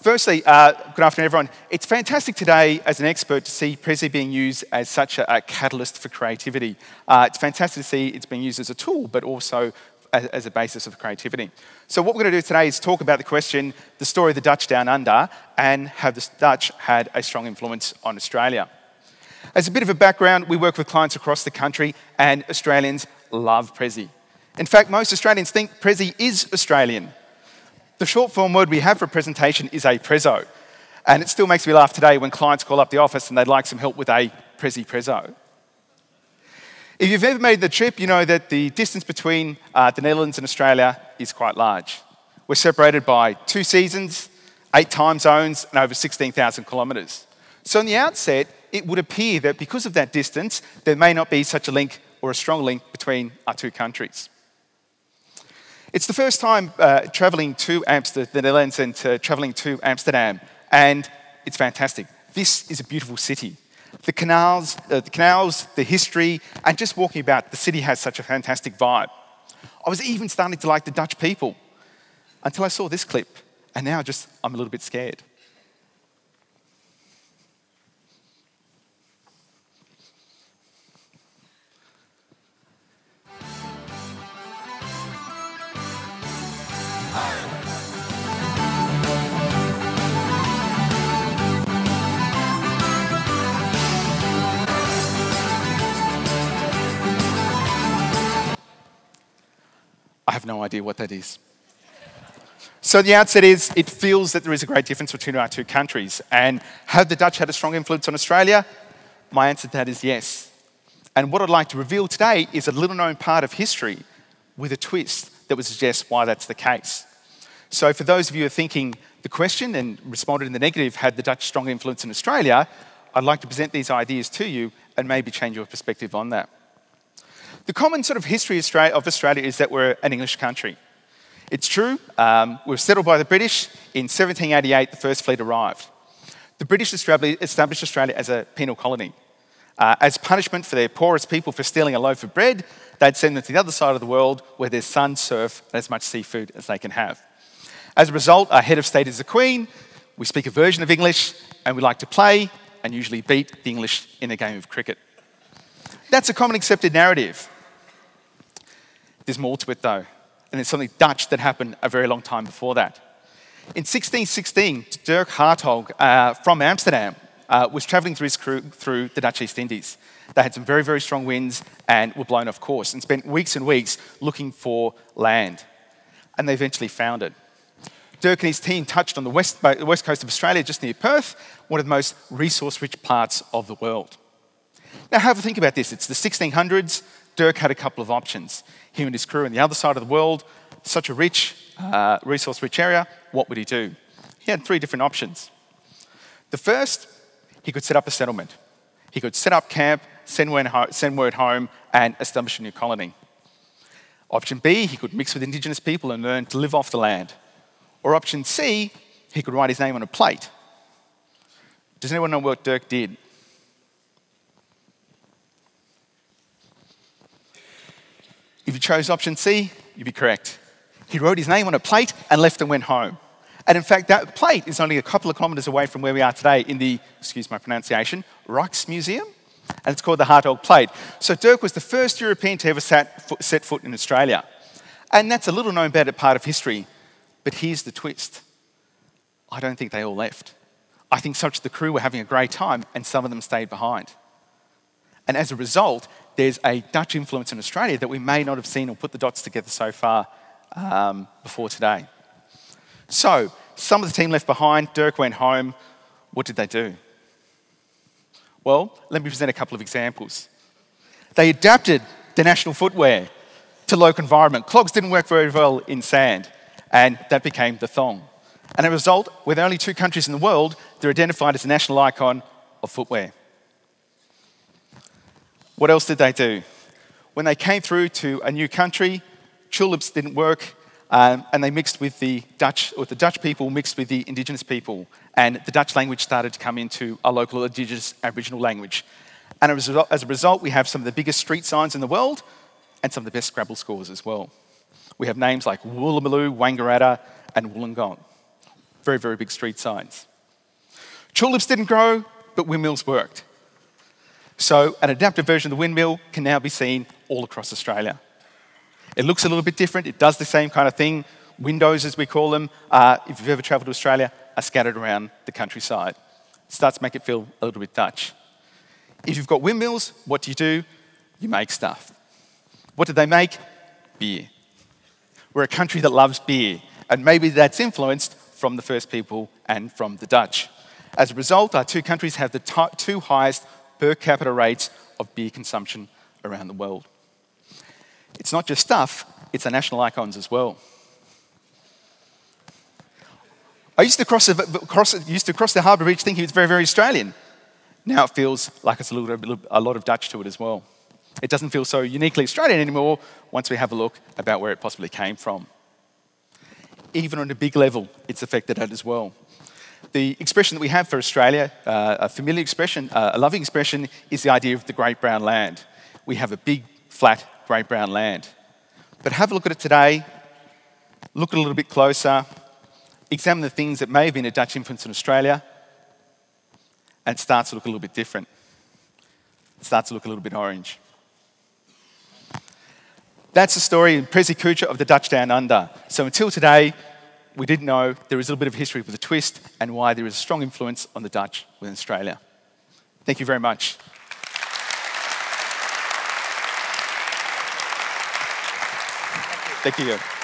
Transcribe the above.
Firstly, good afternoon, everyone. It's fantastic today, as an expert, to see Prezi being used as such a catalyst for creativity. It's fantastic to see it's being used as a tool, but also as a basis of creativity. So what we're going to do today is talk about the question, the story of the Dutch Down Under, and how the Dutch had a strong influence on Australia. As a bit of a background, we work with clients across the country, and Australians love Prezi. In fact, most Australians think Prezi is Australian. The short form word we have for presentation is a prezzo, and it still makes me laugh today when clients call up the office and they'd like some help with a Prezi prezzo. If you've ever made the trip, you know that the distance between the Netherlands and Australia is quite large. We're separated by 2 seasons, 8 time zones, and over 16,000 kilometres. So on the outset, it would appear that because of that distance, there may not be such a link or a strong link between our 2 countries. It's the first time travelling to the Netherlands and travelling to Amsterdam, and it's fantastic. This is a beautiful city. The canals, the history, and just walking about, the city has such a fantastic vibe. I was even starting to like the Dutch people until I saw this clip, and now I'm a little bit scared. I have no idea what that is. So the outset is, it feels that there is a great difference between our 2 countries. And have the Dutch had a strong influence on Australia? My answer to that is yes. And what I'd like to reveal today is a little known part of history with a twist that would suggest why that's the case. So for those of you who are thinking the question and responded in the negative, had the Dutch strong influence in Australia, I'd like to present these ideas to you and maybe change your perspective on that. The common sort of history of Australia is that we're an English country. It's true, we were settled by the British. In 1788, the first fleet arrived. The British established Australia as a penal colony. As punishment for their poorest people for stealing a loaf of bread, they'd send them to the other side of the world where there's sun, surf, and as much seafood as they can have. As a result, our head of state is the Queen. We speak a version of English, and we like to play and usually beat the English in a game of cricket. That's a common accepted narrative. There's more to it though, and there's something Dutch that happened a very long time before that. In 1616, Dirk Hartog from Amsterdam was travelling through his crew through the Dutch East Indies. They had some very, very strong winds and were blown off course and spent weeks and weeks looking for land. And they eventually found it. Dirk and his team touched on the west coast of Australia, just near Perth, one of the most resource-rich parts of the world. Now have a think about this. It's the 1600s. Dirk had a couple of options. Him and his crew on the other side of the world, such a rich, resource-rich area, what would he do? He had 3 different options. The first, he could set up a settlement. He could set up camp, send word home, and establish a new colony. Option B, he could mix with indigenous people and learn to live off the land. Or option C, he could write his name on a plate. Does anyone know what Dirk did? If you chose option C, you'd be correct. He wrote his name on a plate and left and went home. And in fact, that plate is only a couple of kilometres away from where we are today in the, excuse my pronunciation, Rijksmuseum, and it's called the Hartog Plate. So Dirk was the first European to ever set foot in Australia. And that's a little known part of history, but here's the twist. I don't think they all left. I think such the crew were having a great time and some of them stayed behind. And as a result, there's a Dutch influence in Australia that we may not have seen or put the dots together so far before today. So, some of the team left behind, Dirk went home. What did they do? Well, let me present a couple of examples. They adapted the national footwear to local environment. Clogs didn't work very well in sand, and that became the thong. And as a result, we're the only 2 countries in the world that are identified as a national icon of footwear. What else did they do? When they came through to a new country, tulips didn't work, and they mixed with the Dutch people mixed with the indigenous people, and the Dutch language started to come into a local indigenous Aboriginal language. And as a result, we have some of the biggest street signs in the world, and some of the best Scrabble scores as well. We have names like Woolloomooloo, Wangaratta, and Wollongong. very, very big street signs. Tulips didn't grow, but windmills worked. So an adapted version of the windmill can now be seen all across Australia. It looks a little bit different. It does the same kind of thing. Windows, as we call them, if you've ever travelled to Australia, are scattered around the countryside. It starts to make it feel a little bit Dutch. If you've got windmills, what do? You make stuff. What do they make? Beer. We're a country that loves beer, and maybe that's influenced from the first people and from the Dutch. As a result, our two countries have the two highest per capita rates of beer consumption around the world. It's not just stuff, it's our national icons as well. I used to cross the harbour bridge thinking it's very, very Australian. Now it feels like it's a lot of Dutch to it as well. It doesn't feel so uniquely Australian anymore once we have a look about where it possibly came from. Even on a big level, it's affected it as well. The expression that we have for Australia, a familiar expression, a loving expression, is the idea of the Great Brown Land. We have a big, flat, Great Brown Land. But have a look at it today, look at it a little bit closer, examine the things that may have been a Dutch influence in Australia, and it starts to look a little bit different. It starts to look a little bit orange. That's the story in Prezi Kucha of the Dutch Down Under. So until today, we didn't know there is a little bit of history with a twist and why there is a strong influence on the Dutch within Australia. Thank you very much. Thank you.